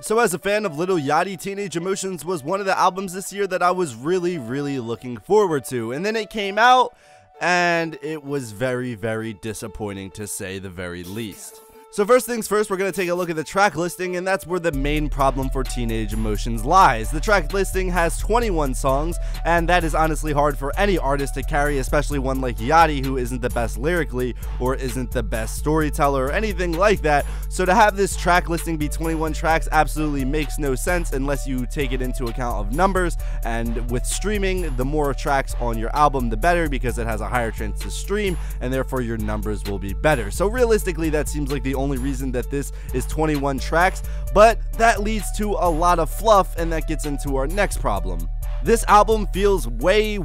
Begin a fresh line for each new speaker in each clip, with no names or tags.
So as a fan of Lil Yachty, Teenage Emotions was one of the albums this year that I was really looking forward to. And then it came out, and it was very disappointing, to say the very least. So first things first, we're going to take a look at the track listing, and that's where the main problem for Teenage Emotions lies. The track listing has 21 songs, and that is honestly hard for any artist to carry, especially one like Yachty, who isn't the best lyrically or isn't the best storyteller or anything like that. So to have this track listing be 21 tracks absolutely makes no sense unless you take it into account of numbers, and with streaming, the more tracks on your album the better, because it has a higher chance to stream, and therefore your numbers will be better. So realistically, that seems like the only reason that this is 21 tracks, but that leads to a lot of fluff, and that gets into our next problem. This album feels way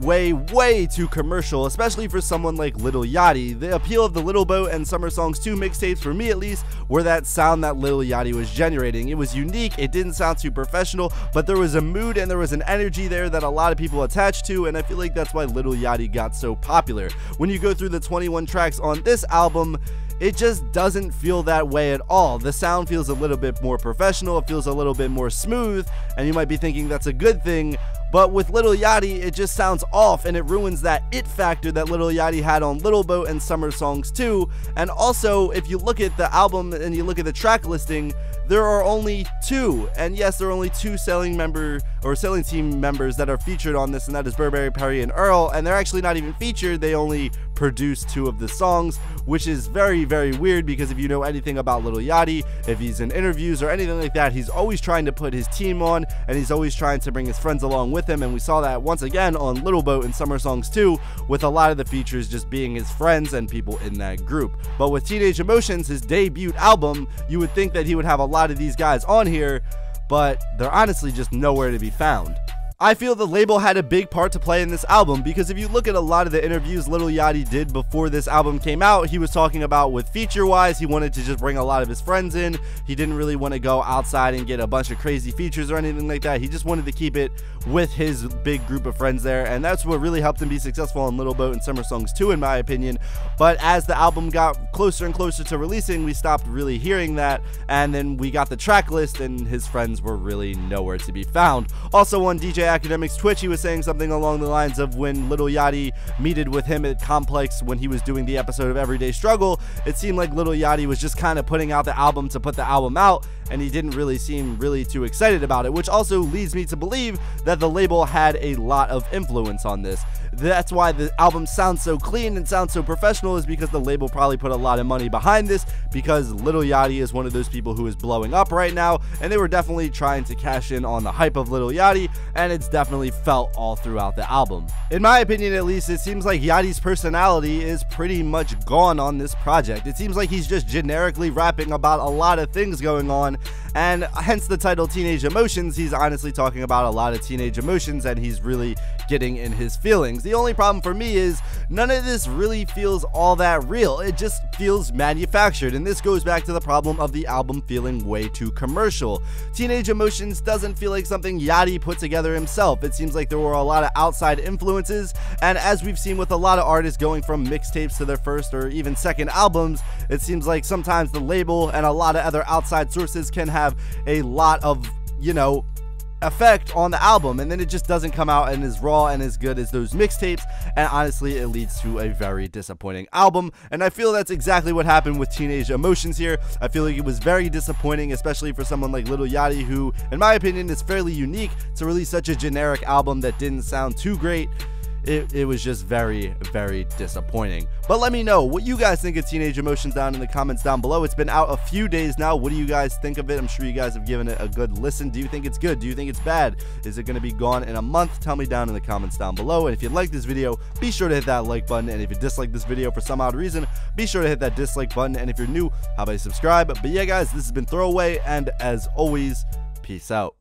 too commercial, especially for someone like Lil Yachty. The appeal of the Little Boat and Summer Songs 2 mixtapes, for me at least, were that sound that Lil Yachty was generating. It was unique, it didn't sound too professional, but there was a mood and there was an energy there that a lot of people attached to, and I feel like that's why Lil Yachty got so popular. When you go through the 21 tracks on this album, it just doesn't feel that way at all. The sound feels a little bit more professional, it feels a little bit more smooth, and you might be thinking that's a good thing, but with Lil Yachty, it just sounds off, and it ruins that it factor that Lil Yachty had on Little Boat and Summer Songs 2. And also, if you look at the album and you look at the track listing, there are only 2, and yes, there are only 2 selling team members that are featured on this, and that is Burberry, Perry, and Earl, and they're actually not even featured. They only produced 2 of the songs, which is very weird, because if you know anything about Lil Yachty, if he's in interviews or anything like that, he's always trying to put his team on, and he's always trying to bring his friends along with him, and we saw that once again on Little Boat and Summer Songs 2, with a lot of the features just being his friends and people in that group. But with Teenage Emotions, his debut album, you would think that he would have a lot of these guys on here, but they're honestly just nowhere to be found. I feel the label had a big part to play in this album, because if you look at a lot of the interviews Lil Yachty did before this album came out, he was talking about with feature-wise, he wanted to just bring a lot of his friends in. He didn't really want to go outside and get a bunch of crazy features or anything like that. He just wanted to keep it with his big group of friends there, and that's what really helped him be successful on Little Boat and Summer Songs 2, in my opinion. But as the album got closer and closer to releasing, we stopped really hearing that, and then we got the track list, and his friends were really nowhere to be found. Also on DJ Academic's Twitch, he was saying something along the lines of when Lil Yachty meted with him at Complex when he was doing the episode of Everyday Struggle, it seemed like Lil Yachty was just kind of putting out the album to put the album out, and he didn't really seem too excited about it, which also leads me to believe that the label had a lot of influence on this. That's why the album sounds so clean and sounds so professional, is because the label probably put a lot of money behind this, because Lil Yachty is one of those people who is blowing up right now, and they were definitely trying to cash in on the hype of Lil Yachty, and it's definitely felt all throughout the album. In my opinion, at least, it seems like Yachty's personality is pretty much gone on this project. It seems like he's just generically rapping about a lot of things going on, and hence the title Teenage Emotions. He's honestly talking about a lot of teenage emotions, and he's really getting in his feelings. The only problem for me is none of this really feels all that real. It just feels manufactured, and this goes back to the problem of the album feeling way too commercial. Teenage Emotions doesn't feel like something Yachty put together himself. It seems like there were a lot of outside influences, and as we've seen with a lot of artists going from mixtapes to their first or even second albums, it seems like sometimes the label and a lot of other outside sources can have a lot of, effect on the album, and then it just doesn't come out and is raw and as good as those mixtapes, and honestly it leads to a very disappointing album. And I feel that's exactly what happened with Teenage Emotions here. I feel like it was very disappointing, especially for someone like Lil Yachty, who in my opinion is fairly unique, to release such a generic album that didn't sound too great. It was just very disappointing. But let me know what you guys think of Teenage Emotions down in the comments down below. It's been out a few days now. What do you guys think of it? I'm sure you guys have given it a good listen. Do you think it's good? Do you think it's bad? Is it going to be gone in a month? Tell me down in the comments down below. And if you like this video, be sure to hit that like button. And if you dislike this video for some odd reason, be sure to hit that dislike button. And if you're new, how about you subscribe? But yeah, guys, this has been Throwaway, and as always, peace out.